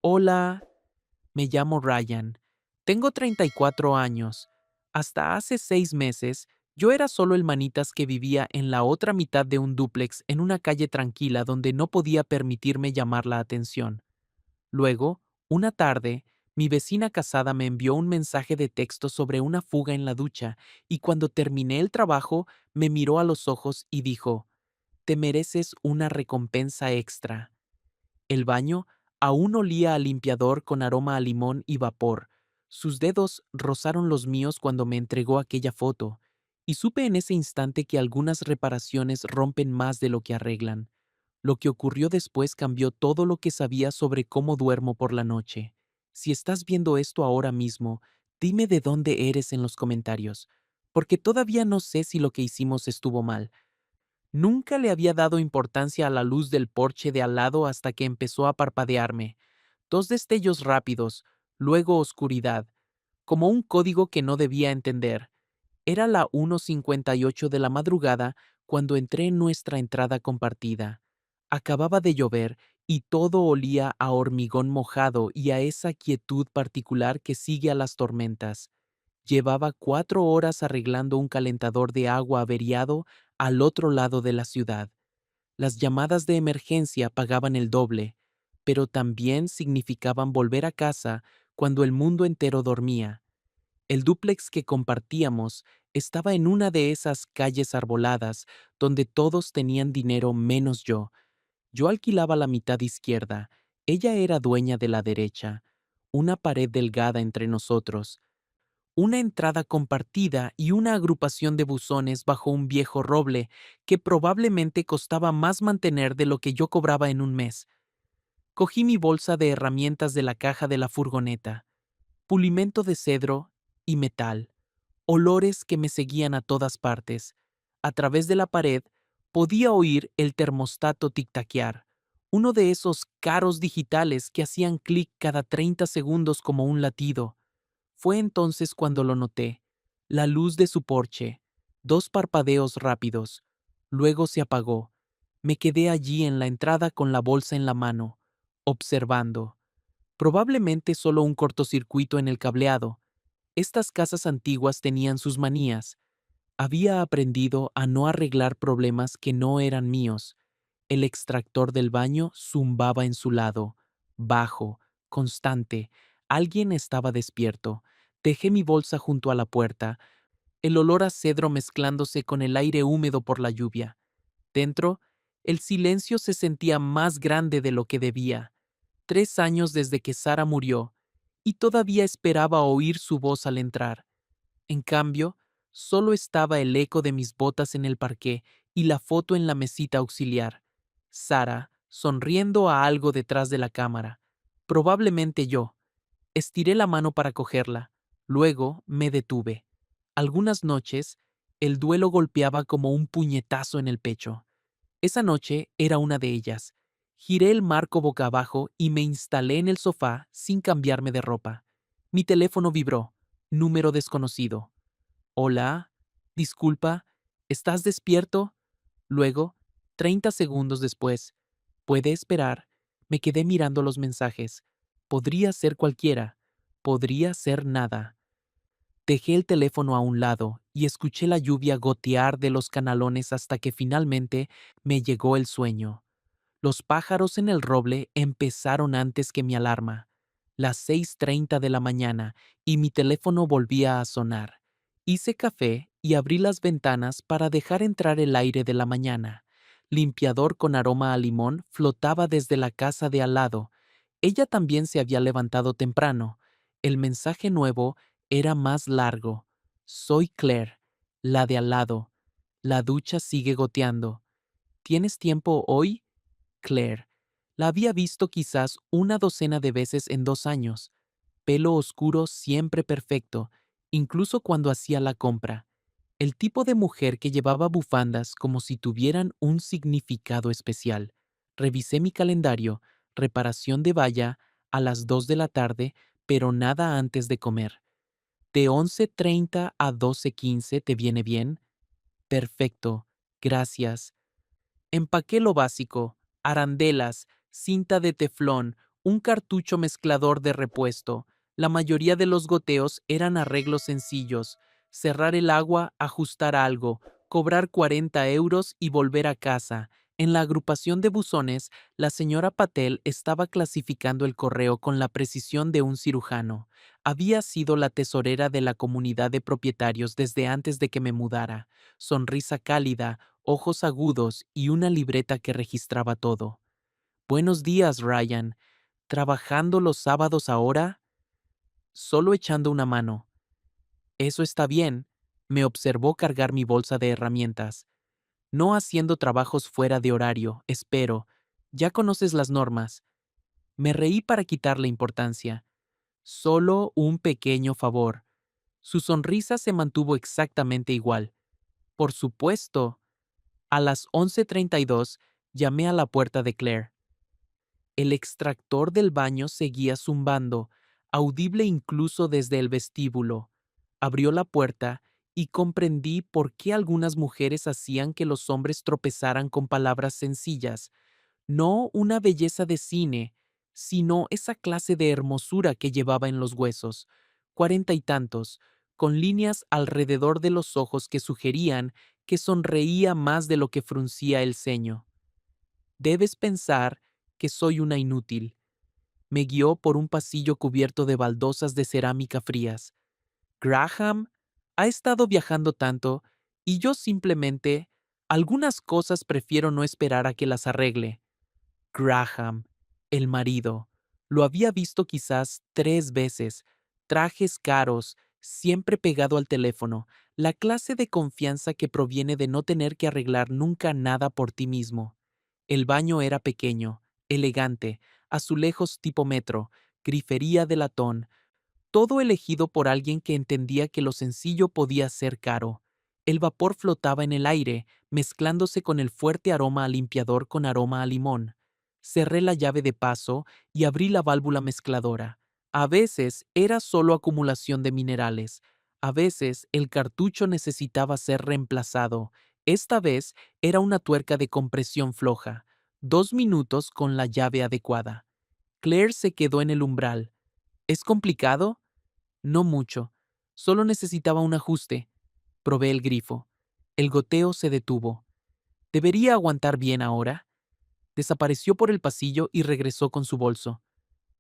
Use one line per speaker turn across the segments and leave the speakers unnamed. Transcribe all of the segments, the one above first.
Hola, me llamo Ryan. Tengo 34 años. Hasta hace 6 meses, yo era solo el manitas que vivía en la otra mitad de un dúplex en una calle tranquila donde no podía permitirme llamar la atención. Luego, una tarde, mi vecina casada me envió un mensaje de texto sobre una fuga en la ducha y cuando terminé el trabajo, me miró a los ojos y dijo, «Te mereces una recompensa extra». El baño aún olía a limpiador con aroma a limón y vapor. Sus dedos rozaron los míos cuando me entregó aquella foto, y supe en ese instante que algunas reparaciones rompen más de lo que arreglan. Lo que ocurrió después cambió todo lo que sabía sobre cómo duermo por la noche. Si estás viendo esto ahora mismo, dime de dónde eres en los comentarios, porque todavía no sé si lo que hicimos estuvo mal. Nunca le había dado importancia a la luz del porche de al lado hasta que empezó a parpadearme. Dos destellos rápidos, luego oscuridad, como un código que no debía entender. Era la 1:58 de la madrugada cuando entré en nuestra entrada compartida. Acababa de llover y todo olía a hormigón mojado y a esa quietud particular que sigue a las tormentas. Llevaba 4 horas arreglando un calentador de agua averiado al otro lado de la ciudad. Las llamadas de emergencia pagaban el doble, pero también significaban volver a casa cuando el mundo entero dormía. El dúplex que compartíamos estaba en una de esas calles arboladas donde todos tenían dinero menos yo. Yo alquilaba la mitad izquierda, ella era dueña de la derecha, una pared delgada entre nosotros, una entrada compartida y una agrupación de buzones bajo un viejo roble que probablemente costaba más mantener de lo que yo cobraba en un mes. Cogí mi bolsa de herramientas de la caja de la furgoneta, pulimento de cedro y metal, olores que me seguían a todas partes. A través de la pared podía oír el termostato tic-taquear, uno de esos caros digitales que hacían clic cada 30 segundos como un latido. Fue entonces cuando lo noté. La luz de su porche. Dos parpadeos rápidos. Luego se apagó. Me quedé allí en la entrada con la bolsa en la mano, observando. Probablemente solo un cortocircuito en el cableado. Estas casas antiguas tenían sus manías. Había aprendido a no arreglar problemas que no eran míos. El extractor del baño zumbaba en su lado, bajo, constante. Alguien estaba despierto. Dejé mi bolsa junto a la puerta, el olor a cedro mezclándose con el aire húmedo por la lluvia. Dentro, el silencio se sentía más grande de lo que debía. 3 años desde que Sara murió, y todavía esperaba oír su voz al entrar. En cambio, solo estaba el eco de mis botas en el parqué y la foto en la mesita auxiliar. Sara, sonriendo a algo detrás de la cámara. Probablemente yo. Estiré la mano para cogerla. Luego me detuve. Algunas noches, el duelo golpeaba como un puñetazo en el pecho. Esa noche era una de ellas. Giré el marco boca abajo y me instalé en el sofá sin cambiarme de ropa. Mi teléfono vibró. Número desconocido. Hola, disculpa, ¿estás despierto? Luego, 30 segundos después, ¿puede esperar? Me quedé mirando los mensajes. Podría ser cualquiera, podría ser nada. Dejé el teléfono a un lado y escuché la lluvia gotear de los canalones hasta que finalmente me llegó el sueño. Los pájaros en el roble empezaron antes que mi alarma. Las 6:30 de la mañana y mi teléfono volvía a sonar. Hice café y abrí las ventanas para dejar entrar el aire de la mañana. Limpiador con aroma a limón flotaba desde la casa de al lado. Ella también se había levantado temprano. El mensaje nuevo era más largo. Soy Claire, la de al lado. La ducha sigue goteando. ¿Tienes tiempo hoy? Claire. La había visto quizás una docena de veces en 2 años. Pelo oscuro siempre perfecto, incluso cuando hacía la compra. El tipo de mujer que llevaba bufandas como si tuvieran un significado especial. Revisé mi calendario, reparación de valla, a las 2 de la tarde, pero nada antes de comer. ¿De 11:30 a 12:15 te viene bien? Perfecto, gracias. Empaqué lo básico, arandelas, cinta de teflón, Un cartucho mezclador de repuesto. La mayoría de los goteos eran arreglos sencillos. Cerrar el agua, ajustar algo, cobrar 40 euros y volver a casa. En la agrupación de buzones, la señora Patel estaba clasificando el correo con la precisión de un cirujano. Había sido la tesorera de la comunidad de propietarios desde antes de que me mudara. Sonrisa cálida, ojos agudos y una libreta que registraba todo. Buenos días, Ryan. ¿Trabajando los sábados ahora? Solo echando una mano. Eso está bien. Me observó cargar mi bolsa de herramientas. No haciendo trabajos fuera de horario, espero. Ya conoces las normas. Me reí para quitarle importancia. Solo un pequeño favor. Su sonrisa se mantuvo exactamente igual. Por supuesto. A las 11:32 llamé a la puerta de Claire. El extractor del baño seguía zumbando, audible incluso desde el vestíbulo. Abrió la puerta y comprendí por qué algunas mujeres hacían que los hombres tropezaran con palabras sencillas. No una belleza de cine, sino esa clase de hermosura que llevaba en los huesos, 40 y tantos, con líneas alrededor de los ojos que sugerían que sonreía más de lo que fruncía el ceño. Debes pensar que soy una inútil. Me guió por un pasillo cubierto de baldosas de cerámica frías. Graham ha estado viajando tanto y yo simplemente, algunas cosas prefiero no esperar a que las arregle. Graham, el marido, lo había visto quizás 3 veces, trajes caros, siempre pegado al teléfono, la clase de confianza que proviene de no tener que arreglar nunca nada por ti mismo. El baño era pequeño, elegante, azulejos tipo metro, grifería de latón, todo elegido por alguien que entendía que lo sencillo podía ser caro. El vapor flotaba en el aire, mezclándose con el fuerte aroma a limpiador con aroma a limón. Cerré la llave de paso y abrí la válvula mezcladora. A veces era solo acumulación de minerales. A veces el cartucho necesitaba ser reemplazado. Esta vez era una tuerca de compresión floja. 2 minutos con la llave adecuada. Claire se quedó en el umbral. ¿Es complicado? No mucho. Solo necesitaba un ajuste. Probé el grifo. El goteo se detuvo. ¿Debería aguantar bien ahora? Desapareció por el pasillo y regresó con su bolso.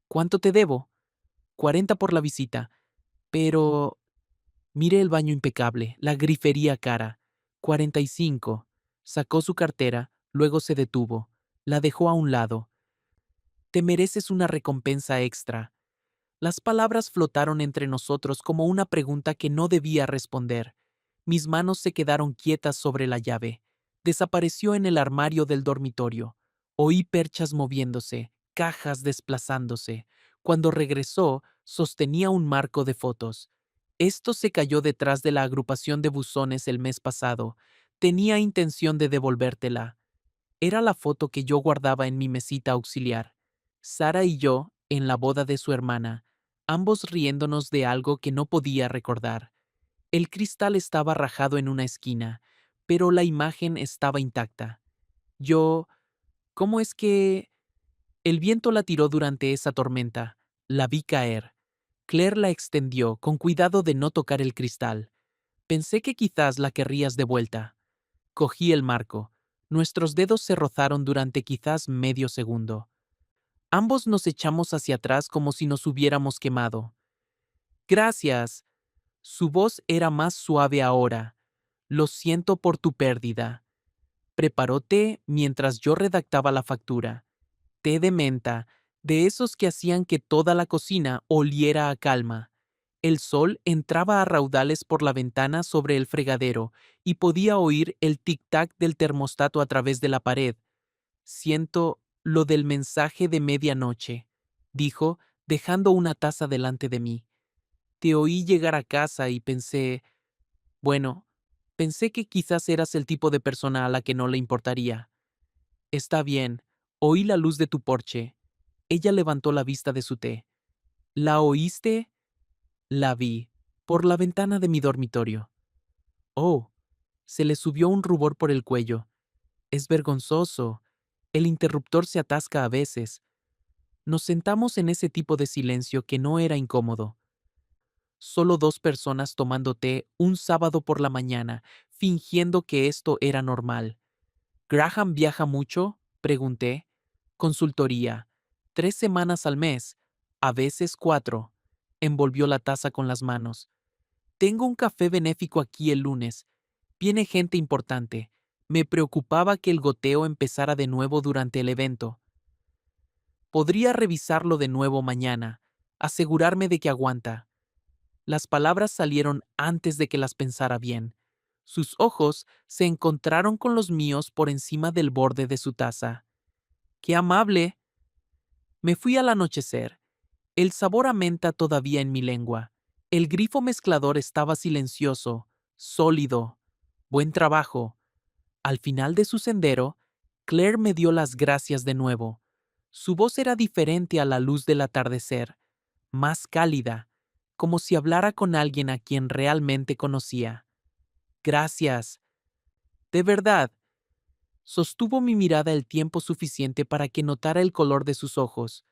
¿Cuánto te debo? 40 por la visita. Pero... Miré el baño impecable, la grifería cara. 45. Sacó su cartera, luego se detuvo. La dejó a un lado. Te mereces una recompensa extra. Las palabras flotaron entre nosotros como una pregunta que no debía responder. Mis manos se quedaron quietas sobre la llave. Desapareció en el armario del dormitorio. Oí perchas moviéndose, cajas desplazándose. Cuando regresó, sostenía un marco de fotos. Esto se cayó detrás de la agrupación de buzones el mes pasado. Tenía intención de devolvértela. Era la foto que yo guardaba en mi mesita auxiliar. Sara y yo, en la boda de su hermana, ambos riéndonos de algo que no podía recordar. El cristal estaba rajado en una esquina, pero la imagen estaba intacta. Yo... ¿Cómo es que...? El viento la tiró durante esa tormenta. La vi caer. Claire la extendió, con cuidado de no tocar el cristal. Pensé que quizás la querrías de vuelta. Cogí el marco. Nuestros dedos se rozaron durante quizás medio segundo. Ambos nos echamos hacia atrás como si nos hubiéramos quemado. Gracias. Su voz era más suave ahora. Lo siento por tu pérdida. Preparó té mientras yo redactaba la factura. Té de menta, de esos que hacían que toda la cocina oliera a calma. El sol entraba a raudales por la ventana sobre el fregadero y podía oír el tic-tac del termostato a través de la pared. Siento lo del mensaje de medianoche, dijo, dejando una taza delante de mí. Te oí llegar a casa y pensé, bueno, pensé que quizás eras el tipo de persona a la que no le importaría. Está bien, oí la luz de tu porche. Ella levantó la vista de su té. ¿La oíste? La vi, por la ventana de mi dormitorio. Oh, se le subió un rubor por el cuello. Es vergonzoso. El interruptor se atasca a veces. Nos sentamos en ese tipo de silencio que no era incómodo. Solo dos personas tomando té un sábado por la mañana, fingiendo que esto era normal. ¿Graham viaja mucho? Pregunté. Consultoría. 3 semanas al mes, a veces 4. Envolvió la taza con las manos. Tengo un café benéfico aquí el lunes. Viene gente importante. Me preocupaba que el goteo empezara de nuevo durante el evento. Podría revisarlo de nuevo mañana, asegurarme de que aguanta. Las palabras salieron antes de que las pensara bien. Sus ojos se encontraron con los míos por encima del borde de su taza. ¡Qué amable! Me fui al anochecer, el sabor a menta todavía en mi lengua. El grifo mezclador estaba silencioso, sólido. Buen trabajo. Al final de su sendero, Claire me dio las gracias de nuevo. Su voz era diferente a la luz del atardecer, más cálida, como si hablara con alguien a quien realmente conocía. Gracias. De verdad. Sostuvo mi mirada el tiempo suficiente para que notara el color de sus ojos,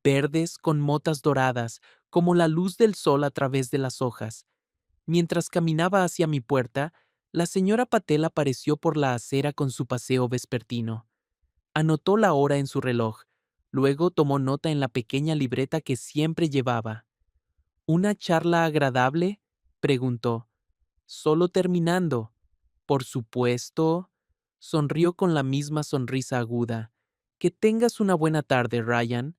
verdes con motas doradas, como la luz del sol a través de las hojas. Mientras caminaba hacia mi puerta, la señora Patel apareció por la acera con su paseo vespertino. Anotó la hora en su reloj, luego tomó nota en la pequeña libreta que siempre llevaba. ¿Una charla agradable? Preguntó. Solo terminando. Por supuesto. Sonrió con la misma sonrisa aguda. Que tengas una buena tarde, Ryan.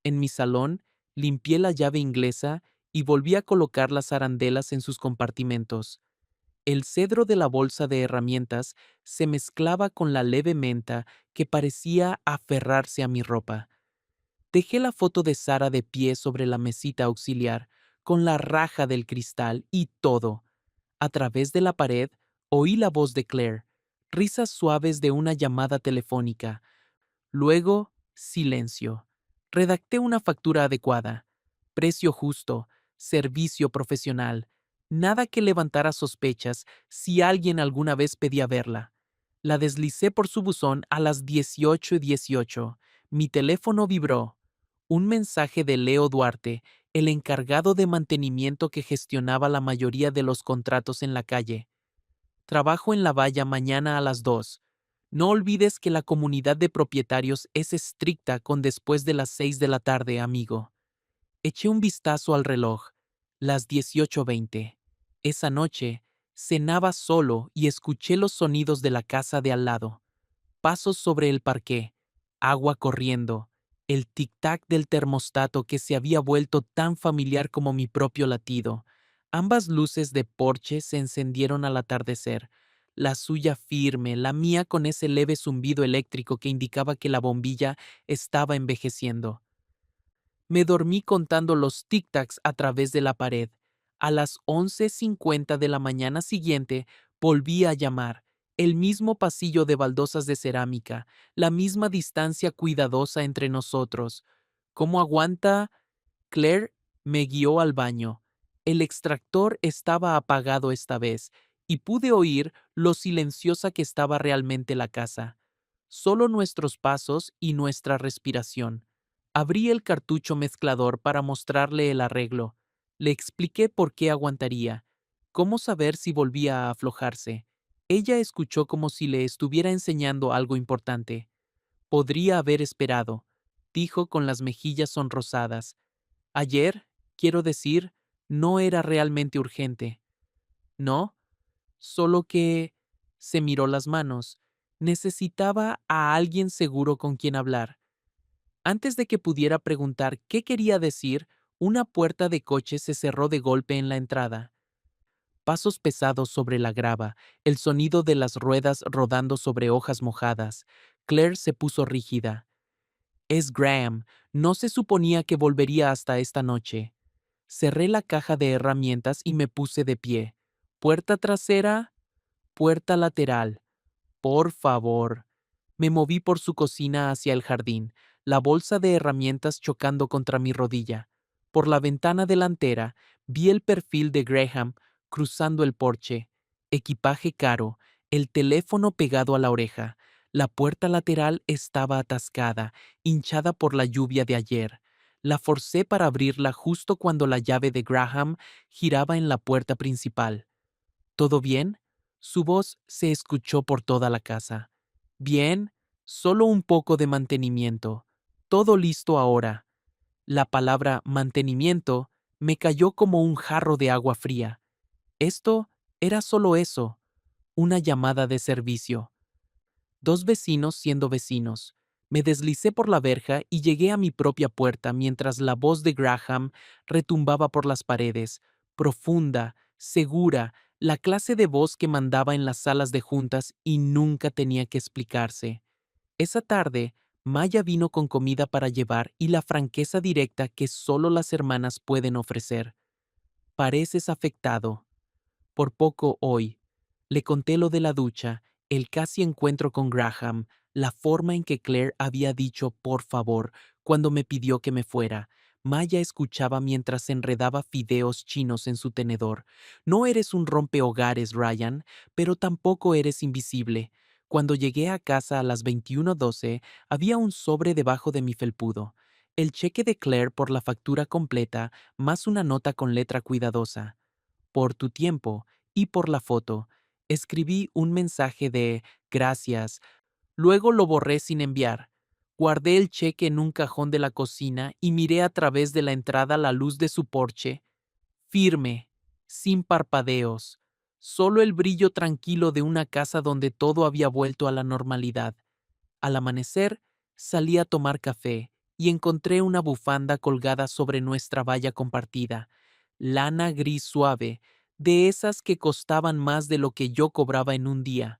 En mi salón, limpié la llave inglesa y volví a colocar las arandelas en sus compartimentos. El cedro de la bolsa de herramientas se mezclaba con la leve menta que parecía aferrarse a mi ropa. Dejé la foto de Sara de pie sobre la mesita auxiliar, con la raja del cristal y todo. A través de la pared, oí la voz de Claire, risas suaves de una llamada telefónica. Luego, silencio. Redacté una factura adecuada. Precio justo, servicio profesional. Nada que levantara sospechas si alguien alguna vez pedía verla. La deslicé por su buzón a las 18:18. Mi teléfono vibró. Un mensaje de Leo Duarte, el encargado de mantenimiento que gestionaba la mayoría de los contratos en la calle. Trabajo en la valla mañana a las 2. No olvides que la comunidad de propietarios es estricta con después de las 6 de la tarde, amigo. Eché un vistazo al reloj. Las 18:20. Esa noche, cenaba solo y escuché los sonidos de la casa de al lado. Pasos sobre el parqué, agua corriendo, el tic-tac del termostato que se había vuelto tan familiar como mi propio latido. Ambas luces de porche se encendieron al atardecer, la suya firme, la mía con ese leve zumbido eléctrico que indicaba que la bombilla estaba envejeciendo. Me dormí contando los tic-tacs a través de la pared. A las 11:50 de la mañana siguiente volví a llamar. El mismo pasillo de baldosas de cerámica, la misma distancia cuidadosa entre nosotros. ¿Cómo aguanta? Claire me guió al baño. El extractor estaba apagado esta vez, y pude oír lo silenciosa que estaba realmente la casa. Solo nuestros pasos y nuestra respiración. Abrí el cartucho mezclador para mostrarle el arreglo. Le expliqué por qué aguantaría, cómo saber si volvía a aflojarse. Ella escuchó como si le estuviera enseñando algo importante. Podría haber esperado, dijo con las mejillas sonrosadas. Ayer, quiero decir, no era realmente urgente. ¿No? Solo que... Se miró las manos. Necesitaba a alguien seguro con quien hablar. Antes de que pudiera preguntar qué quería decir, una puerta de coche se cerró de golpe en la entrada. Pasos pesados sobre la grava, el sonido de las ruedas rodando sobre hojas mojadas. Claire se puso rígida. Es Graham. No se suponía que volvería hasta esta noche. Cerré la caja de herramientas y me puse de pie. Puerta trasera, puerta lateral. Por favor. Me moví por su cocina hacia el jardín, la bolsa de herramientas chocando contra mi rodilla. Por la ventana delantera vi el perfil de Graham cruzando el porche. Equipaje caro, el teléfono pegado a la oreja, La puerta lateral estaba atascada, hinchada por la lluvia de ayer. La forcé para abrirla justo cuando la llave de Graham giraba en la puerta principal. ¿Todo bien? Su voz se escuchó por toda la casa. Bien, solo un poco de mantenimiento. Todo listo ahora. La palabra mantenimiento me cayó como un jarro de agua fría. Esto era solo eso, una llamada de servicio. Dos vecinos siendo vecinos. Me deslicé por la verja y llegué a mi propia puerta mientras la voz de Graham retumbaba por las paredes, profunda, segura, la clase de voz que mandaba en las salas de juntas y nunca tenía que explicarse. Esa tarde, Maya vino con comida para llevar y la franqueza directa que solo las hermanas pueden ofrecer. Pareces afectado. Por poco hoy. Le conté lo de la ducha, el casi encuentro con Graham, la forma en que Claire había dicho por favor cuando me pidió que me fuera. Maya escuchaba mientras enredaba fideos chinos en su tenedor. No eres un rompehogares, Ryan, pero tampoco eres invisible. Cuando llegué a casa a las 21:12, había un sobre debajo de mi felpudo. El cheque de Claire por la factura completa, más una nota con letra cuidadosa. Por tu tiempo y por la foto. Escribí un mensaje de gracias. Luego lo borré sin enviar. Guardé el cheque en un cajón de la cocina y miré a través de la entrada la luz de su porche, firme, sin parpadeos, solo el brillo tranquilo de una casa donde todo había vuelto a la normalidad. Al amanecer, salí a tomar café y encontré una bufanda colgada sobre nuestra valla compartida, lana gris suave, de esas que costaban más de lo que yo cobraba en un día.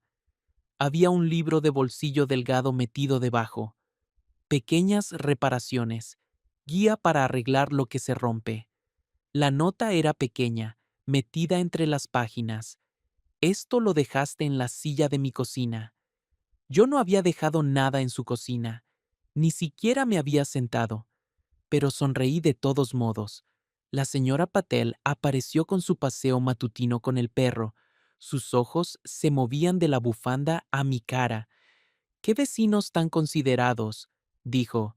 Había un libro de bolsillo delgado metido debajo. Pequeñas reparaciones. Guía para arreglar lo que se rompe. La nota era pequeña, metida entre las páginas. Esto lo dejaste en la silla de mi cocina. Yo no había dejado nada en su cocina. Ni siquiera me había sentado. Pero sonreí de todos modos. La señora Patel apareció con su paseo matutino con el perro. Sus ojos se movían de la bufanda a mi cara. «¿Qué vecinos tan considerados?», dijo,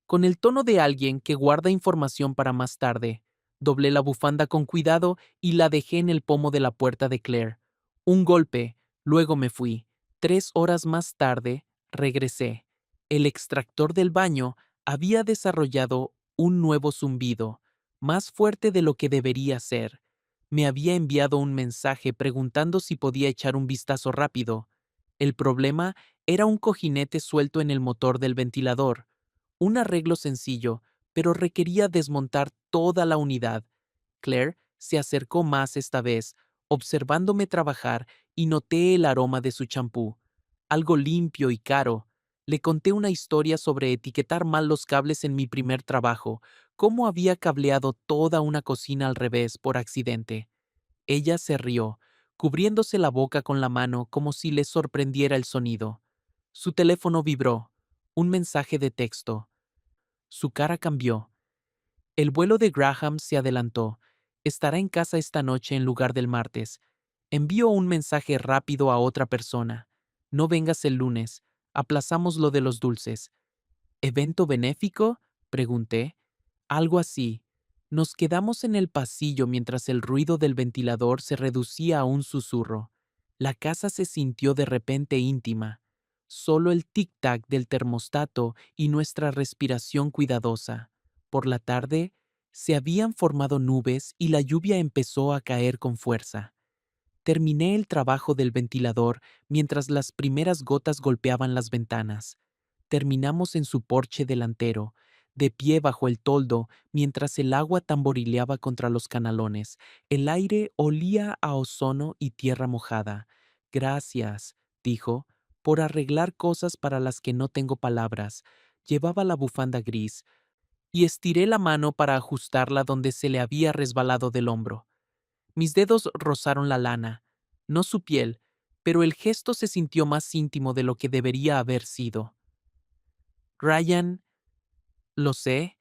con el tono de alguien que guarda información para más tarde. Doblé la bufanda con cuidado y la dejé en el pomo de la puerta de Claire. Un golpe, luego me fui. 3 horas más tarde, regresé. El extractor del baño había desarrollado un nuevo zumbido, más fuerte de lo que debería ser. Me había enviado un mensaje preguntando si podía echar un vistazo rápido. El problema era un cojinete suelto en el motor del ventilador. Un arreglo sencillo, pero requería desmontar toda la unidad. Claire se acercó más esta vez, observándome trabajar, y noté el aroma de su champú. Algo limpio y caro. Le conté una historia sobre etiquetar mal los cables en mi primer trabajo, cómo había cableado toda una cocina al revés por accidente. Ella se rió, cubriéndose la boca con la mano como si le sorprendiera el sonido. Su teléfono vibró. Un mensaje de texto. Su cara cambió. El vuelo de Graham se adelantó. Estará en casa esta noche en lugar del martes. Envío un mensaje rápido a otra persona. No vengas el lunes. Aplazamos lo de los dulces. ¿Evento benéfico?, pregunté. Algo así. Nos quedamos en el pasillo mientras el ruido del ventilador se reducía a un susurro. La casa se sintió de repente íntima. Solo el tic-tac del termostato y nuestra respiración cuidadosa. Por la tarde, se habían formado nubes y la lluvia empezó a caer con fuerza. Terminé el trabajo del ventilador mientras las primeras gotas golpeaban las ventanas. Terminamos en su porche delantero, de pie bajo el toldo mientras el agua tamborileaba contra los canalones. El aire olía a ozono y tierra mojada. Gracias, dijo, por arreglar cosas para las que no tengo palabras. Llevaba la bufanda gris, y estiré la mano para ajustarla donde se le había resbalado del hombro. Mis dedos rozaron la lana, no su piel, pero el gesto se sintió más íntimo de lo que debería haber sido. Ryan, lo sé.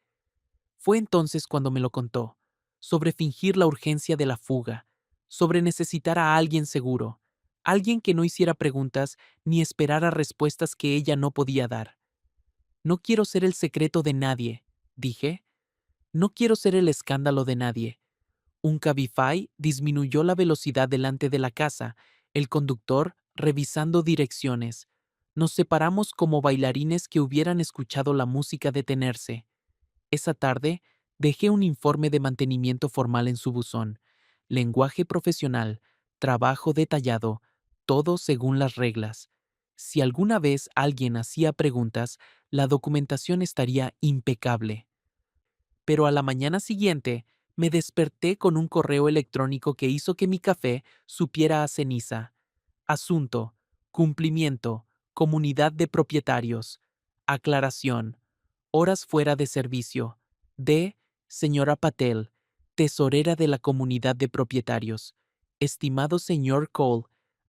Fue entonces cuando me lo contó, sobre fingir la urgencia de la fuga, sobre necesitar a alguien seguro. Alguien que no hiciera preguntas ni esperara respuestas que ella no podía dar. No quiero ser el secreto de nadie, dije. No quiero ser el escándalo de nadie. Un Cabify disminuyó la velocidad delante de la casa, el conductor revisando direcciones. Nos separamos como bailarines que hubieran escuchado la música detenerse. Esa tarde, dejé un informe de mantenimiento formal en su buzón. Lenguaje profesional, trabajo detallado, todo según las reglas. Si alguna vez alguien hacía preguntas, la documentación estaría impecable. Pero a la mañana siguiente, me desperté con un correo electrónico que hizo que mi café supiera a ceniza. Asunto, cumplimiento, comunidad de propietarios. Aclaración. Horas fuera de servicio. De señora Patel, tesorera de la comunidad de propietarios. Estimado señor Cole,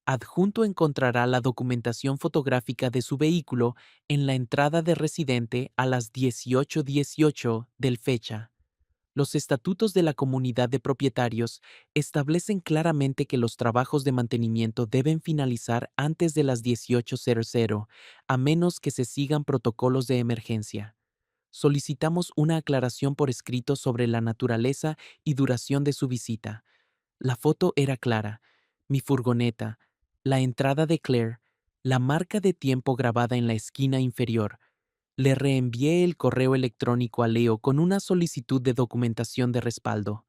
adjunto encontrará la documentación fotográfica de su vehículo en la entrada de residente a las 18:18 del fecha. Los estatutos de la comunidad de propietarios establecen claramente que los trabajos de mantenimiento deben finalizar antes de las 18:00, a menos que se sigan protocolos de emergencia. Solicitamos una aclaración por escrito sobre la naturaleza y duración de su visita. La foto era clara. Mi furgoneta, la entrada de Claire, la marca de tiempo grabada en la esquina inferior. Le reenvié el correo electrónico a Leo con una solicitud de documentación de respaldo.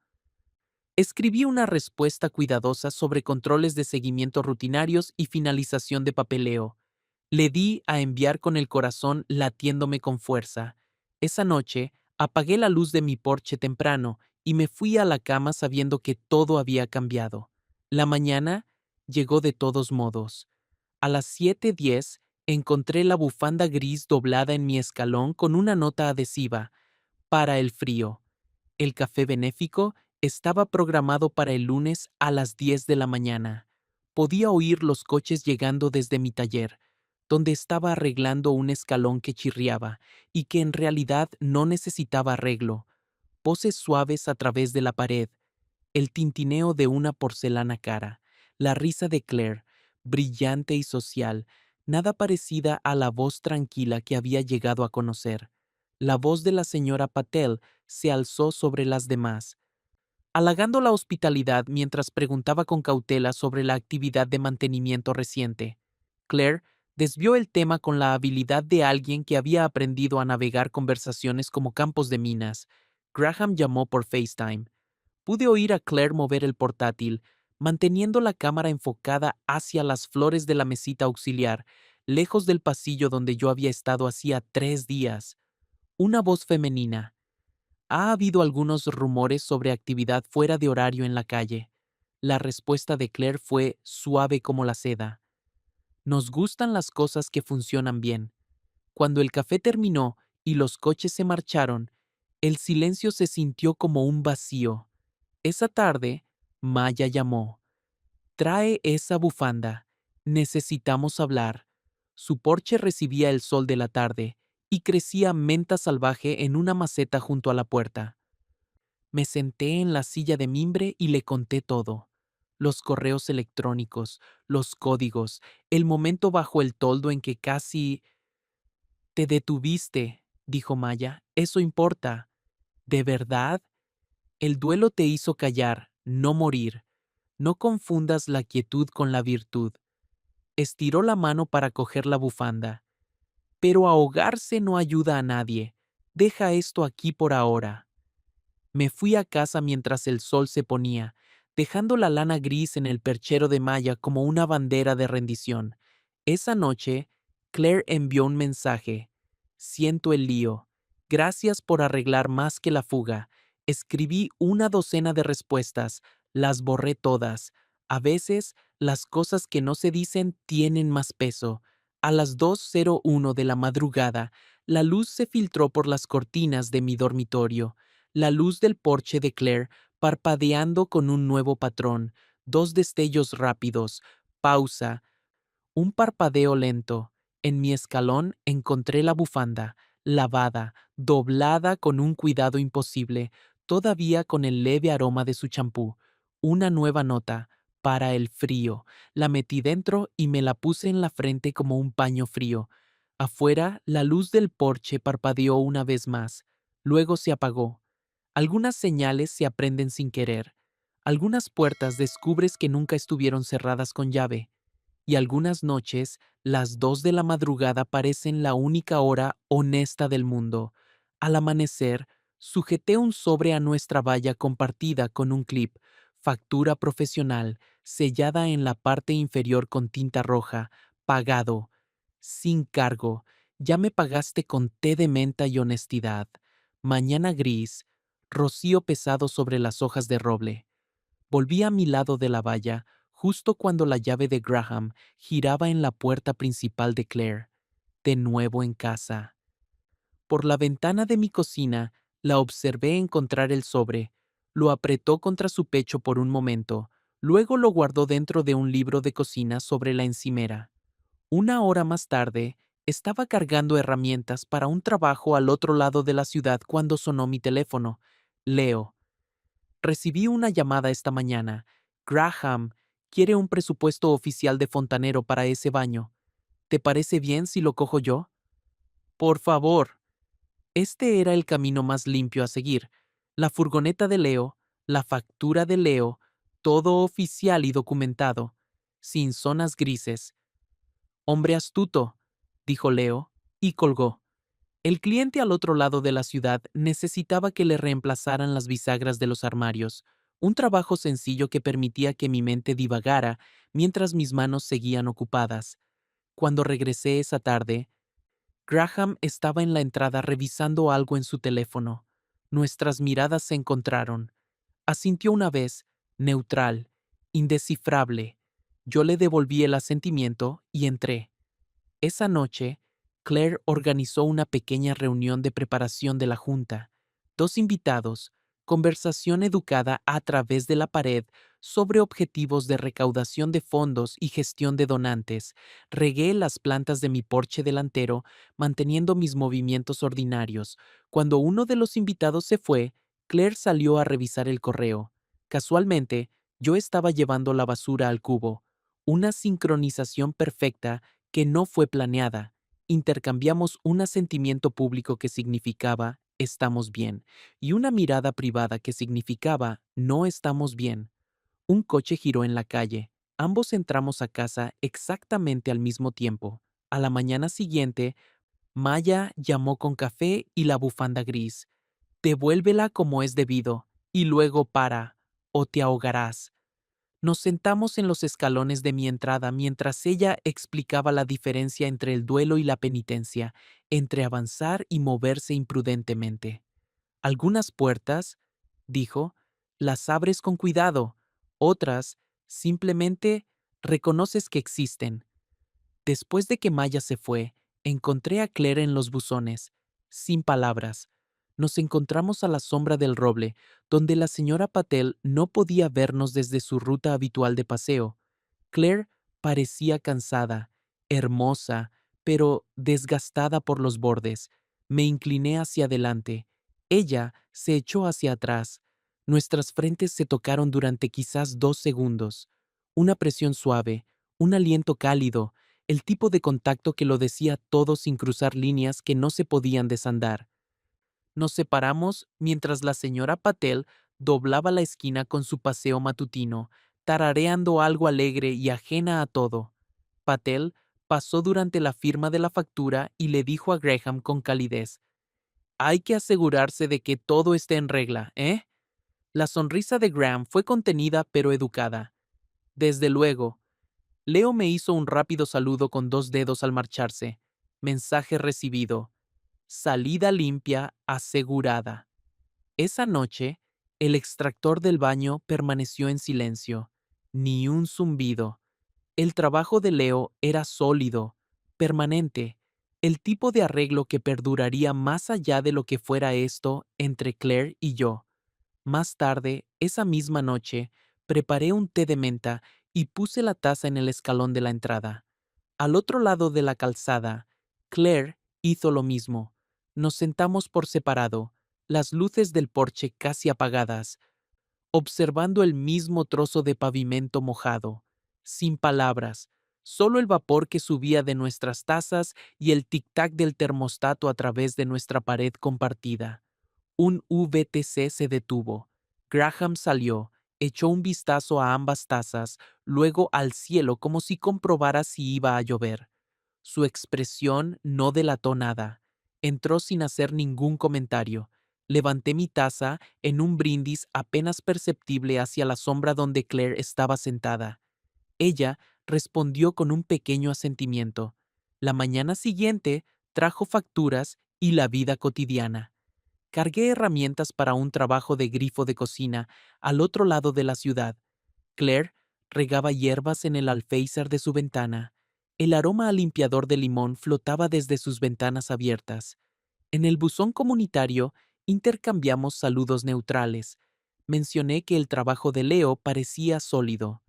Escribí una respuesta cuidadosa sobre controles de seguimiento rutinarios y finalización de papeleo. Le di a enviar con el corazón latiéndome con fuerza. Esa noche, apagué la luz de mi porche temprano y me fui a la cama sabiendo que todo había cambiado. La mañana llegó de todos modos. A las 7:10 encontré la bufanda gris doblada en mi escalón con una nota adhesiva. Para el frío. El café benéfico estaba programado para el lunes a las 10 de la mañana. Podía oír los coches llegando desde mi taller, donde estaba arreglando un escalón que chirriaba y que en realidad no necesitaba arreglo. Voces suaves a través de la pared, el tintineo de una porcelana cara, la risa de Claire, brillante y social, nada parecida a la voz tranquila que había llegado a conocer. La voz de la señora Patel se alzó sobre las demás, halagando la hospitalidad mientras preguntaba con cautela sobre la actividad de mantenimiento reciente. Claire desvió el tema con la habilidad de alguien que había aprendido a navegar conversaciones como campos de minas. Graham llamó por FaceTime. Pude oír a Claire mover el portátil, manteniendo la cámara enfocada hacia las flores de la mesita auxiliar, lejos del pasillo donde yo había estado hacía 3 días. Una voz femenina. Ha habido algunos rumores sobre actividad fuera de horario en la calle. La respuesta de Claire fue suave como la seda. Nos gustan las cosas que funcionan bien. Cuando el café terminó y los coches se marcharon, el silencio se sintió como un vacío. Esa tarde, Maya llamó. Trae esa bufanda. Necesitamos hablar. Su porche recibía el sol de la tarde y crecía menta salvaje en una maceta junto a la puerta. Me senté en la silla de mimbre y le conté todo. Los correos electrónicos, los códigos, el momento bajo el toldo en que casi... Te detuviste, dijo Maya. Eso importa. ¿De verdad? El duelo te hizo callar, no morir. No confundas la quietud con la virtud. Estiró la mano para coger la bufanda. Pero ahogarse no ayuda a nadie. Deja esto aquí por ahora. Me fui a casa mientras el sol se ponía, dejando la lana gris en el perchero de Maya como una bandera de rendición. Esa noche, Claire envió un mensaje. Siento el lío. Gracias por arreglar más que la fuga. Escribí una docena de respuestas. Las borré todas. A veces, las cosas que no se dicen tienen más peso. A las 2:01 de la madrugada, la luz se filtró por las cortinas de mi dormitorio. La luz del porche de Claire parpadeando con un nuevo patrón, 2 destellos rápidos, pausa, un parpadeo lento. En mi escalón encontré la bufanda, lavada, doblada con un cuidado imposible, todavía con el leve aroma de su champú. Una nueva nota. para el frío. La metí dentro y me la puse en la frente como un paño frío. Afuera, la luz del porche parpadeó una vez más. Luego se apagó. Algunas señales se aprenden sin querer. Algunas puertas descubres que nunca estuvieron cerradas con llave. Y algunas noches, las 2 de la madrugada parecen la única hora honesta del mundo. Al amanecer, sujeté un sobre a nuestra valla compartida con un clip, factura profesional, sellada en la parte inferior con tinta roja, pagado, sin cargo. Ya me pagaste con té de menta y honestidad. Mañana gris, rocío pesado sobre las hojas de roble. Volví a mi lado de la valla, justo cuando la llave de Graham giraba en la puerta principal de Claire. De nuevo en casa. Por la ventana de mi cocina, la observé encontrar el sobre. Lo apretó contra su pecho por un momento, luego lo guardó dentro de un libro de cocina sobre la encimera. Una hora más tarde, estaba cargando herramientas para un trabajo al otro lado de la ciudad cuando sonó mi teléfono. Leo. Recibí una llamada esta mañana. Graham quiere un presupuesto oficial de fontanero para ese baño. ¿Te parece bien si lo cojo yo? Por favor. Este era el camino más limpio a seguir. La furgoneta de Leo, la factura de Leo, todo oficial y documentado, sin zonas grises. Hombre astuto, dijo Leo, y colgó. El cliente al otro lado de la ciudad necesitaba que le reemplazaran las bisagras de los armarios, un trabajo sencillo que permitía que mi mente divagara mientras mis manos seguían ocupadas. Cuando regresé esa tarde, Graham estaba en la entrada revisando algo en su teléfono. Nuestras miradas se encontraron. Asintió una vez, neutral, indescifrable. Yo le devolví el asentimiento y entré. Esa noche, Claire organizó una pequeña reunión de preparación de la junta. 2 invitados, conversación educada a través de la pared sobre objetivos de recaudación de fondos y gestión de donantes. Regué las plantas de mi porche delantero, manteniendo mis movimientos ordinarios. Cuando uno de los invitados se fue, Claire salió a revisar el correo. Casualmente, yo estaba llevando la basura al cubo. Una sincronización perfecta que no fue planeada. Intercambiamos un asentimiento público que significaba estamos bien y una mirada privada que significaba no estamos bien. Un coche giró en la calle. Ambos entramos a casa exactamente al mismo tiempo. A la mañana siguiente, Maya llamó con café y la bufanda gris. Devuélvela como es debido y luego para, o te ahogarás. Nos sentamos en los escalones de mi entrada mientras ella explicaba la diferencia entre el duelo y la penitencia, entre avanzar y moverse imprudentemente. Algunas puertas, dijo, las abres con cuidado, otras, simplemente, reconoces que existen. Después de que Maya se fue, encontré a Claire en los buzones, sin palabras. Nos encontramos a la sombra del roble, donde la señora Patel no podía vernos desde su ruta habitual de paseo. Claire parecía cansada, hermosa, pero desgastada por los bordes. Me incliné hacia adelante. Ella se echó hacia atrás. Nuestras frentes se tocaron durante quizás 2 segundos. Una presión suave, un aliento cálido, el tipo de contacto que lo decía todo sin cruzar líneas que no se podían desandar. Nos separamos mientras la señora Patel doblaba la esquina con su paseo matutino, tarareando algo alegre y ajena a todo. Patel pasó durante la firma de la factura y le dijo a Graham con calidez: «Hay que asegurarse de que todo esté en regla, ¿eh?» La sonrisa de Graham fue contenida pero educada. «Desde luego». Leo me hizo un rápido saludo con 2 dedos al marcharse. Mensaje recibido. Salida limpia asegurada. Esa noche, el extractor del baño permaneció en silencio. Ni un zumbido. El trabajo de Leo era sólido, permanente, el tipo de arreglo que perduraría más allá de lo que fuera esto entre Claire y yo. Más tarde, esa misma noche, preparé un té de menta y puse la taza en el escalón de la entrada. Al otro lado de la calzada, Claire hizo lo mismo. Nos sentamos por separado, las luces del porche casi apagadas. observando el mismo trozo de pavimento mojado, sin palabras, solo el vapor que subía de nuestras tazas y el tic-tac del termostato a través de nuestra pared compartida. Un VTC se detuvo. Graham salió, echó un vistazo a ambas tazas, luego al cielo como si comprobara si iba a llover. Su expresión no delató nada. Entró sin hacer ningún comentario. Levanté mi taza en un brindis apenas perceptible hacia la sombra donde Claire estaba sentada. Ella respondió con un pequeño asentimiento. La mañana siguiente trajo facturas y la vida cotidiana. Cargué herramientas para un trabajo de grifo de cocina al otro lado de la ciudad. Claire regaba hierbas en el alféizar de su ventana. El aroma a limpiador de limón flotaba desde sus ventanas abiertas. En el buzón comunitario intercambiamos saludos neutrales. Mencioné que el trabajo de Leo parecía sólido.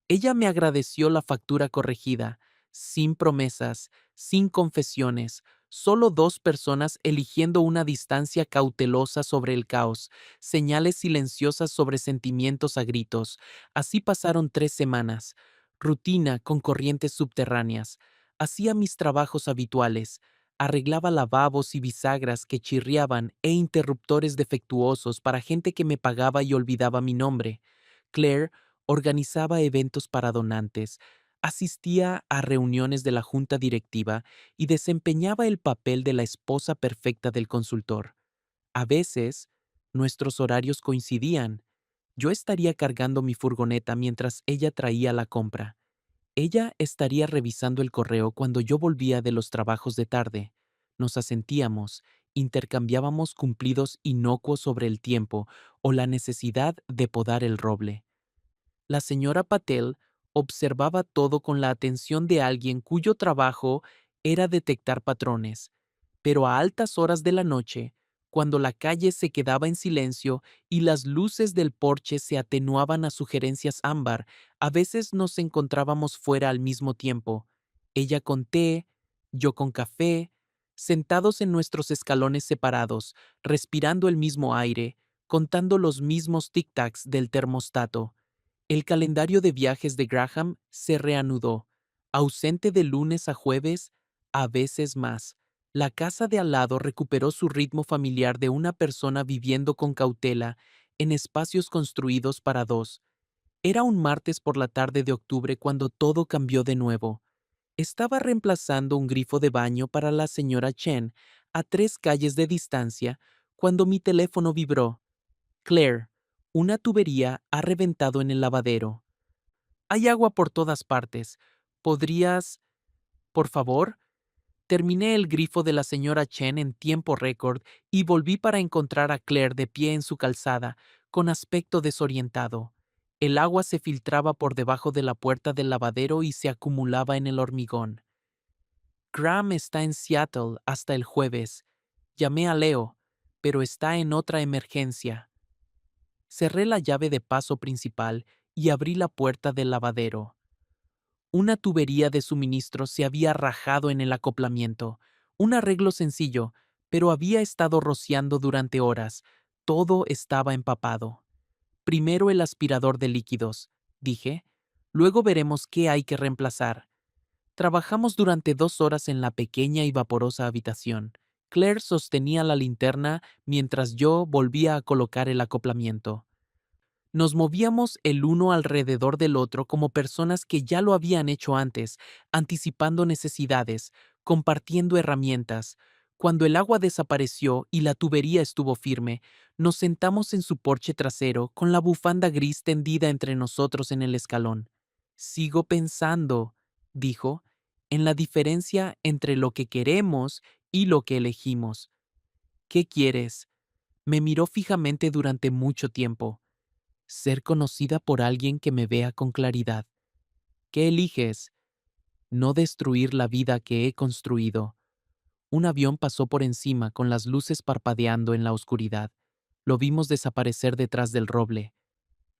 Ella me agradeció la factura corregida, sin promesas, sin confesiones, solo dos personas eligiendo una distancia cautelosa sobre el caos, señales silenciosas sobre sentimientos a gritos. Así pasaron 3 semanas. Rutina con corrientes subterráneas. Hacía mis trabajos habituales. Arreglaba lavabos y bisagras que chirriaban e interruptores defectuosos para gente que me pagaba y olvidaba mi nombre. Claire organizaba eventos para donantes, asistía a reuniones de la junta directiva y desempeñaba el papel de la esposa perfecta del consultor. A veces, nuestros horarios coincidían. Yo estaría cargando mi furgoneta mientras ella traía la compra. Ella estaría revisando el correo cuando yo volvía de los trabajos de tarde. Nos asentíamos, intercambiábamos cumplidos inocuos sobre el tiempo o la necesidad de podar el roble. La señora Patel observaba todo con la atención de alguien cuyo trabajo era detectar patrones, pero a altas horas de la noche, cuando la calle se quedaba en silencio y las luces del porche se atenuaban a sugerencias ámbar, a veces nos encontrábamos fuera al mismo tiempo, ella con té, yo con café, sentados en nuestros escalones separados, respirando el mismo aire, contando los mismos tic-tacs del termostato. El calendario de viajes de Graham se reanudó, ausente de lunes a jueves, a veces más. La casa de al lado recuperó su ritmo familiar de una persona viviendo con cautela en espacios construidos para dos. Era un martes por la tarde de octubre cuando todo cambió de nuevo. Estaba reemplazando un grifo de baño para la señora Chen a 3 calles de distancia cuando mi teléfono vibró. Claire, una tubería ha reventado en el lavadero. Hay agua por todas partes. ¿Podrías, por favor? Terminé el grifo de la señora Chen en tiempo récord y volví para encontrar a Claire de pie en su calzada, con aspecto desorientado. El agua se filtraba por debajo de la puerta del lavadero y se acumulaba en el hormigón. Graham está en Seattle hasta el jueves. Llamé a Leo, pero está en otra emergencia. Cerré la llave de paso principal y abrí la puerta del lavadero. Una tubería de suministro se había rajado en el acoplamiento. Un arreglo sencillo, pero había estado rociando durante horas. Todo estaba empapado. Primero el aspirador de líquidos, dije. Luego veremos qué hay que reemplazar. Trabajamos durante 2 horas en la pequeña y vaporosa habitación. Claire sostenía la linterna mientras yo volvía a colocar el acoplamiento. Nos movíamos el uno alrededor del otro como personas que ya lo habían hecho antes, anticipando necesidades, compartiendo herramientas. Cuando el agua desapareció y la tubería estuvo firme, nos sentamos en su porche trasero con la bufanda gris tendida entre nosotros en el escalón. Sigo pensando, dijo, en la diferencia entre lo que queremos y lo que elegimos. ¿Qué quieres? Me miró fijamente durante mucho tiempo. Ser conocida por alguien que me vea con claridad. ¿Qué eliges? No destruir la vida que he construido. Un avión pasó por encima con las luces parpadeando en la oscuridad. Lo vimos desaparecer detrás del roble.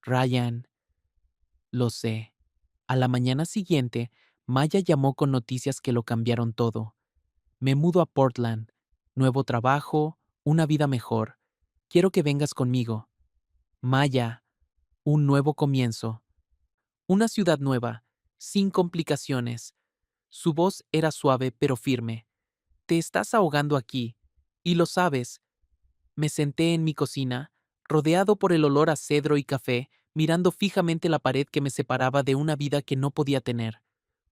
Ryan. Lo sé. A la mañana siguiente, Maya llamó con noticias que lo cambiaron todo. Me mudo a Portland. Nuevo trabajo, una vida mejor. Quiero que vengas conmigo. Maya, un nuevo comienzo. Una ciudad nueva, sin complicaciones. Su voz era suave pero firme. Te estás ahogando aquí. Y lo sabes. Me senté en mi cocina, rodeado por el olor a cedro y café, mirando fijamente la pared que me separaba de una vida que no podía tener.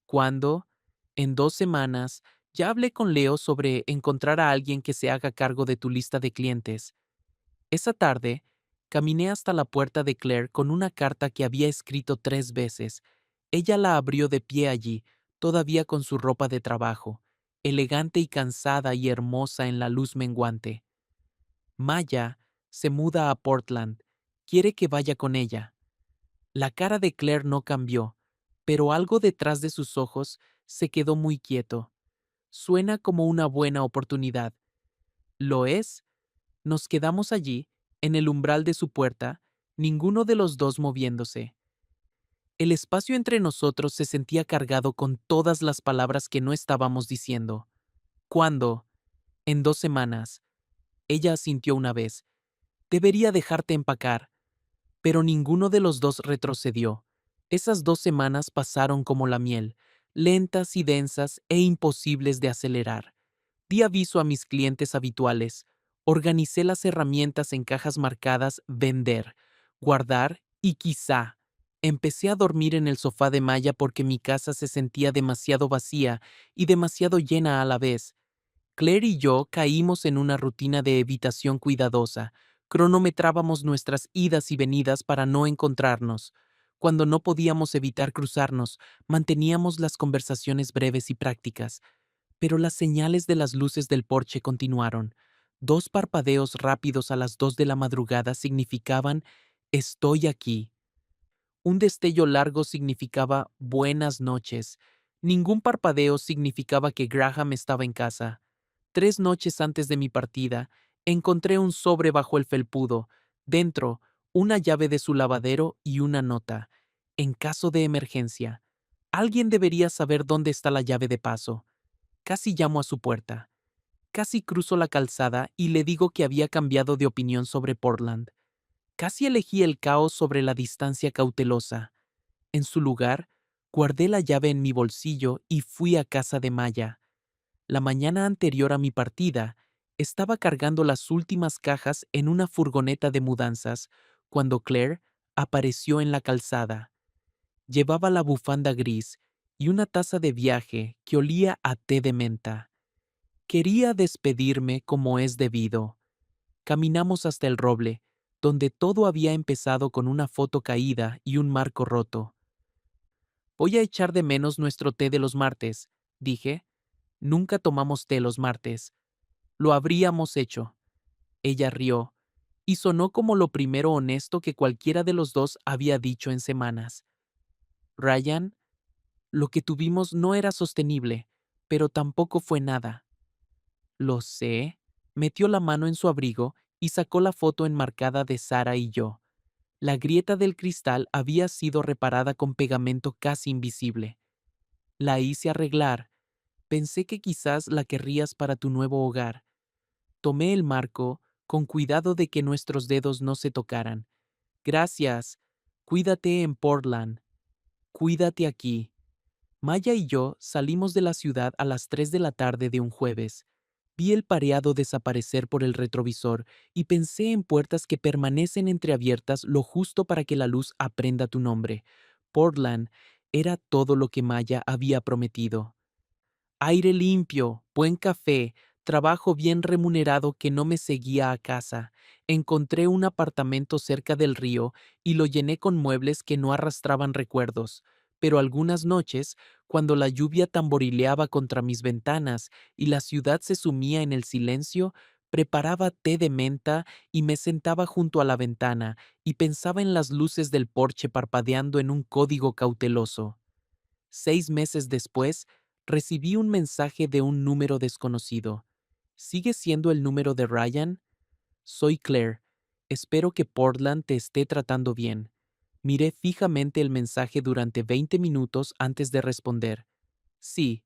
Cuando, en 2 semanas, ya hablé con Leo sobre encontrar a alguien que se haga cargo de tu lista de clientes. Esa tarde, caminé hasta la puerta de Claire con una carta que había escrito 3 veces. Ella la abrió de pie allí, todavía con su ropa de trabajo, elegante y cansada y hermosa en la luz menguante. Maya se muda a Portland. Quiere que vaya con ella. La cara de Claire no cambió, pero algo detrás de sus ojos se quedó muy quieto. Suena como una buena oportunidad. ¿Lo es? Nos quedamos allí, en el umbral de su puerta, ninguno de los dos moviéndose. El espacio entre nosotros se sentía cargado con todas las palabras que no estábamos diciendo. Cuando, en 2 semanas, ella asintió una vez, debería dejarte empacar, pero ninguno de los dos retrocedió. Esas 2 semanas pasaron como la miel, lentas y densas e imposibles de acelerar. Di aviso a mis clientes habituales. Organicé las herramientas en cajas marcadas vender, guardar y quizá. Empecé a dormir en el sofá de Maya porque mi casa se sentía demasiado vacía y demasiado llena a la vez. Claire y yo caímos en una rutina de evitación cuidadosa. Cronometrábamos nuestras idas y venidas para no encontrarnos. Cuando no podíamos evitar cruzarnos, manteníamos las conversaciones breves y prácticas. Pero las señales de las luces del porche continuaron. 2 parpadeos rápidos a las 2 de la madrugada significaban «Estoy aquí». Un destello largo significaba «Buenas noches». Ningún parpadeo significaba que Graham estaba en casa. 3 noches antes de mi partida, encontré un sobre bajo el felpudo. Dentro, una llave de su lavadero y una nota. En caso de emergencia. Alguien debería saber dónde está la llave de paso. Casi llamo a su puerta. Casi cruzo la calzada y le digo que había cambiado de opinión sobre Portland. Casi elegí el caos sobre la distancia cautelosa. En su lugar, guardé la llave en mi bolsillo y fui a casa de Maya. La mañana anterior a mi partida, estaba cargando las últimas cajas en una furgoneta de mudanzas cuando Claire apareció en la calzada. Llevaba la bufanda gris y una taza de viaje que olía a té de menta. Quería despedirme como es debido. Caminamos hasta el roble, donde todo había empezado con una foto caída y un marco roto. Voy a echar de menos nuestro té de los martes, dije. Nunca tomamos té los martes. Lo habríamos hecho. Ella rió, y sonó como lo primero honesto que cualquiera de los dos había dicho en semanas. Ryan, lo que tuvimos no era sostenible, pero tampoco fue nada. Lo sé. Metió la mano en su abrigo y sacó la foto enmarcada de Sara y yo. La grieta del cristal había sido reparada con pegamento casi invisible. La hice arreglar. Pensé que quizás la querrías para tu nuevo hogar. Tomé el marco, con cuidado de que nuestros dedos no se tocaran. Gracias. Cuídate en Portland. Cuídate aquí. Maya y yo salimos de la ciudad a las 3 de la tarde de un jueves. Vi el pareado desaparecer por el retrovisor y pensé en puertas que permanecen entreabiertas lo justo para que la luz aprenda tu nombre. Portland era todo lo que Maya había prometido. Aire limpio, buen café, trabajo bien remunerado que no me seguía a casa. Encontré un apartamento cerca del río y lo llené con muebles que no arrastraban recuerdos. Pero algunas noches, cuando la lluvia tamborileaba contra mis ventanas y la ciudad se sumía en el silencio, preparaba té de menta y me sentaba junto a la ventana y pensaba en las luces del porche parpadeando en un código cauteloso. 6 meses después, recibí un mensaje de un número desconocido. ¿Sigue siendo el número de Ryan? Soy Claire. Espero que Portland te esté tratando bien. Miré fijamente el mensaje durante 20 minutos antes de responder. Sí.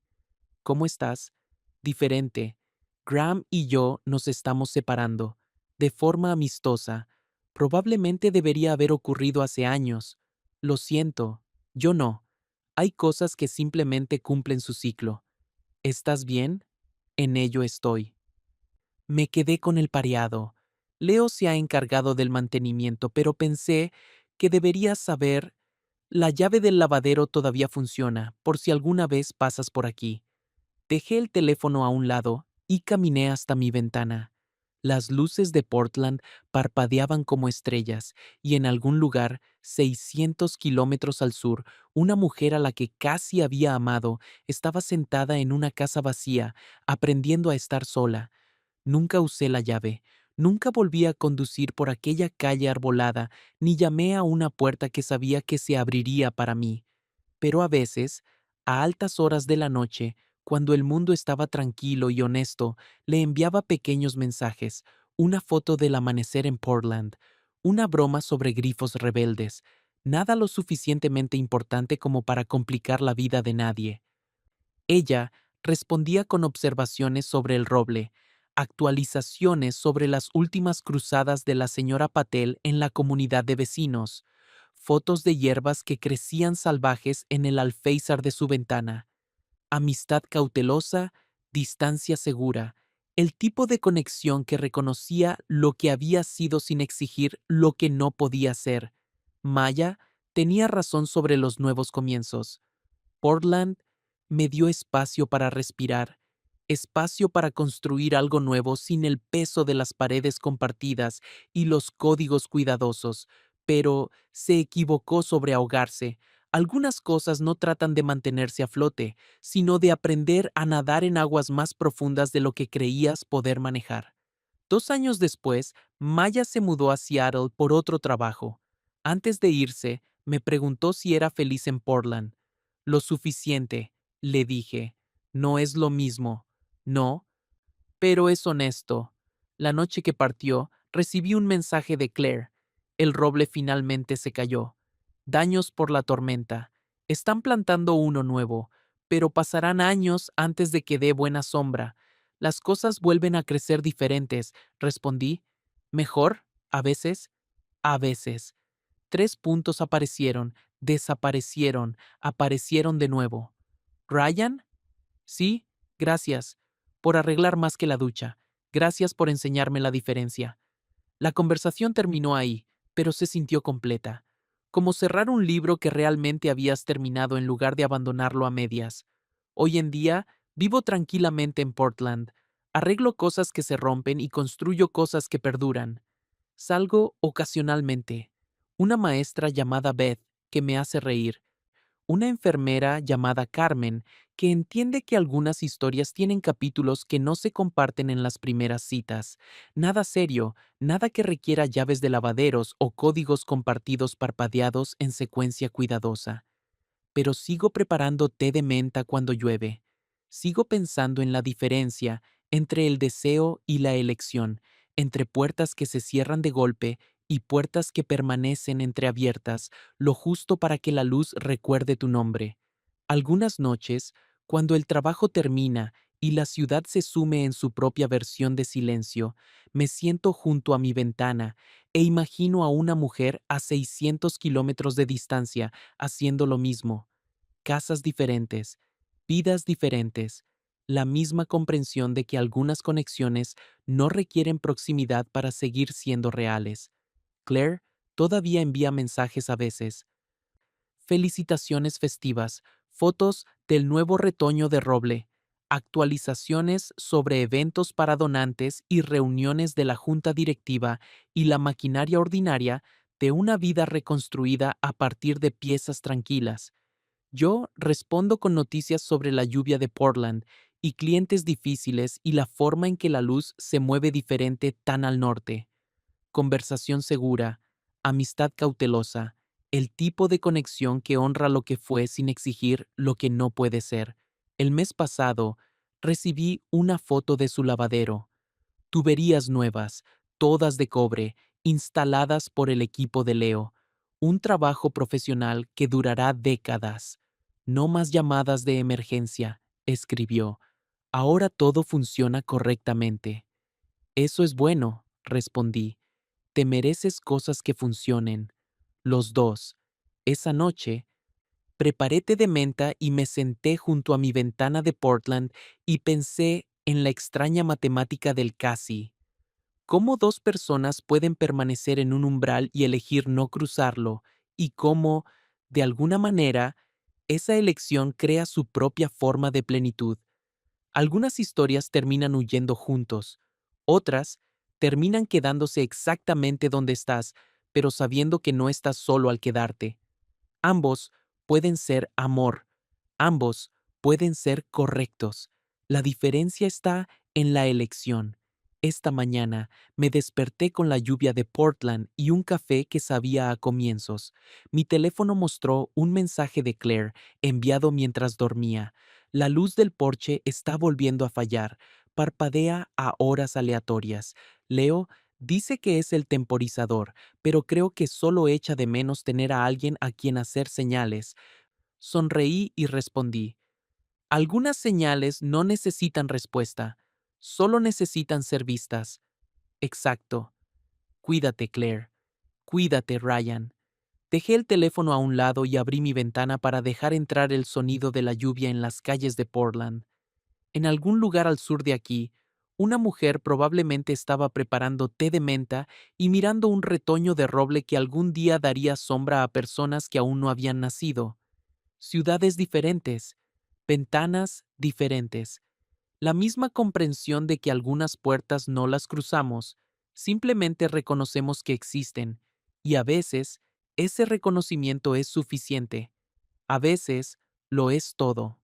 ¿Cómo estás? Diferente. Graham y yo nos estamos separando. De forma amistosa. Probablemente debería haber ocurrido hace años. Lo siento, yo no. Hay cosas que simplemente cumplen su ciclo. ¿Estás bien? En ello estoy. Me quedé con el pareado. Leo se ha encargado del mantenimiento, pero pensé que deberías saber, la llave del lavadero todavía funciona, por si alguna vez pasas por aquí. Dejé el teléfono a un lado y caminé hasta mi ventana. Las luces de Portland parpadeaban como estrellas y en algún lugar, 600 kilómetros al sur, una mujer a la que casi había amado estaba sentada en una casa vacía, aprendiendo a estar sola. Nunca usé la llave, nunca volví a conducir por aquella calle arbolada, ni llamé a una puerta que sabía que se abriría para mí. Pero a veces, a altas horas de la noche, cuando el mundo estaba tranquilo y honesto, le enviaba pequeños mensajes, una foto del amanecer en Portland, una broma sobre grifos rebeldes, nada lo suficientemente importante como para complicar la vida de nadie. Ella respondía con observaciones sobre el roble, actualizaciones sobre las últimas cruzadas de la señora Patel en la comunidad de vecinos, fotos de hierbas que crecían salvajes en el alféizar de su ventana, amistad cautelosa, distancia segura, el tipo de conexión que reconocía lo que había sido sin exigir lo que no podía ser. Maya tenía razón sobre los nuevos comienzos. Portland me dio espacio para respirar, espacio para construir algo nuevo sin el peso de las paredes compartidas y los códigos cuidadosos, pero se equivocó sobre ahogarse. Algunas cosas no tratan de mantenerse a flote, sino de aprender a nadar en aguas más profundas de lo que creías poder manejar. 2 años después, Maya se mudó a Seattle por otro trabajo. Antes de irse, me preguntó si era feliz en Portland. Lo suficiente, le dije. No es lo mismo. No, pero es honesto. La noche que partió, recibí un mensaje de Claire. El roble finalmente se cayó. Daños por la tormenta. Están plantando uno nuevo, pero pasarán años antes de que dé buena sombra. Las cosas vuelven a crecer diferentes, respondí. Mejor, a veces, a veces. 3 puntos aparecieron, desaparecieron, aparecieron de nuevo. ¿Ryan? Sí, gracias. Por arreglar más que la ducha. Gracias por enseñarme la diferencia. La conversación terminó ahí, pero se sintió completa. Como cerrar un libro que realmente habías terminado en lugar de abandonarlo a medias. Hoy en día, vivo tranquilamente en Portland. Arreglo cosas que se rompen y construyo cosas que perduran. Salgo ocasionalmente. Una maestra llamada Beth, que me hace reír, una enfermera llamada Carmen, que entiende que algunas historias tienen capítulos que no se comparten en las primeras citas. Nada serio, nada que requiera llaves de lavaderos o códigos compartidos parpadeados en secuencia cuidadosa. Pero sigo preparando té de menta cuando llueve. Sigo pensando en la diferencia entre el deseo y la elección, entre puertas que se cierran de golpe y puertas que permanecen entreabiertas, lo justo para que la luz recuerde tu nombre. Algunas noches, cuando el trabajo termina y la ciudad se sume en su propia versión de silencio, me siento junto a mi ventana e imagino a una mujer a 600 kilómetros de distancia haciendo lo mismo. Casas diferentes, vidas diferentes, la misma comprensión de que algunas conexiones no requieren proximidad para seguir siendo reales. Claire todavía envía mensajes a veces. Felicitaciones festivas, fotos del nuevo retoño de roble, actualizaciones sobre eventos para donantes y reuniones de la junta directiva y la maquinaria ordinaria de una vida reconstruida a partir de piezas tranquilas. Yo respondo con noticias sobre la lluvia de Portland y clientes difíciles y la forma en que la luz se mueve diferente tan al norte. Conversación segura, amistad cautelosa, el tipo de conexión que honra lo que fue sin exigir lo que no puede ser. El mes pasado, recibí una foto de su lavadero. Tuberías nuevas, todas de cobre, instaladas por el equipo de Leo. Un trabajo profesional que durará décadas. No más llamadas de emergencia, escribió. Ahora todo funciona correctamente. Eso es bueno, respondí. Te mereces cosas que funcionen. Los dos. Esa noche, preparé té de menta y me senté junto a mi ventana de Portland y pensé en la extraña matemática del casi. ¿Cómo dos personas pueden permanecer en un umbral y elegir no cruzarlo? Y cómo, de alguna manera, esa elección crea su propia forma de plenitud. Algunas historias terminan huyendo juntos, otras terminan quedándose exactamente donde estás, pero sabiendo que no estás solo al quedarte. Ambos pueden ser amor, ambos pueden ser correctos. La diferencia está en la elección. Esta mañana me desperté con la lluvia de Portland y un café que sabía a comienzos. Mi teléfono mostró un mensaje de Claire enviado mientras dormía. La luz del porche está volviendo a fallar. Parpadea a horas aleatorias. Leo dice que es el temporizador, pero creo que solo echa de menos tener a alguien a quien hacer señales. Sonreí y respondí. Algunas señales no necesitan respuesta, solo necesitan ser vistas. Exacto. Cuídate, Claire. Cuídate, Ryan. Dejé el teléfono a un lado y abrí mi ventana para dejar entrar el sonido de la lluvia en las calles de Portland. En algún lugar al sur de aquí, una mujer probablemente estaba preparando té de menta y mirando un retoño de roble que algún día daría sombra a personas que aún no habían nacido. Ciudades diferentes, ventanas diferentes, la misma comprensión de que algunas puertas no las cruzamos, simplemente reconocemos que existen, y a veces ese reconocimiento es suficiente, a veces lo es todo.